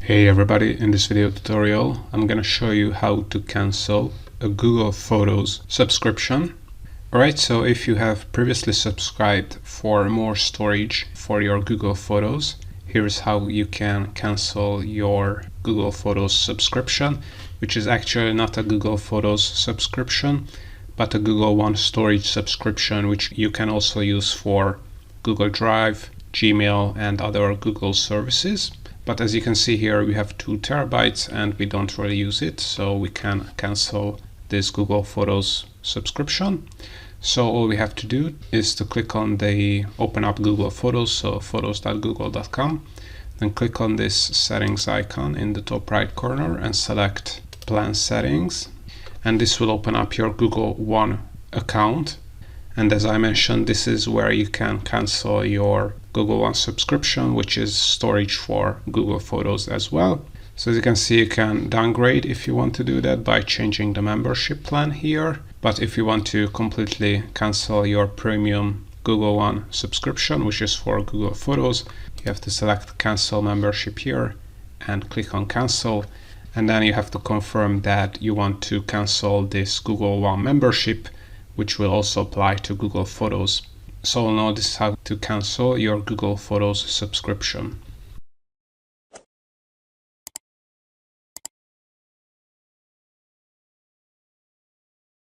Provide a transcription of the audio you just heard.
Hey everybody, in this video tutorial I'm gonna show you how to cancel a Google Photos subscription. Alright, so if you have previously subscribed for more storage for your Google Photos, here's how you can cancel your Google Photos subscription, which is actually not a Google Photos subscription, but a Google One storage subscription, which you can also use for Google Drive, Gmail, and other Google services. But as you can see here, we have 2 terabytes and we don't really use it, so we can cancel this Google Photos subscription. So all we have to do is to click on the open up Google Photos, so photos.google.com, then click on this settings icon in the top right corner and select plan settings, and this will open up your Google One account. And as I mentioned, this is where you can cancel your Google One subscription, which is storage for Google Photos as well. So as you can see, you can downgrade if you want to do that by changing the membership plan here. But if you want to completely cancel your premium Google One subscription, which is for Google Photos, you have to select cancel membership here and click on cancel. And then you have to confirm that you want to cancel this Google One membership, which will also apply to Google Photos. So now this is how to cancel your Google Photos subscription.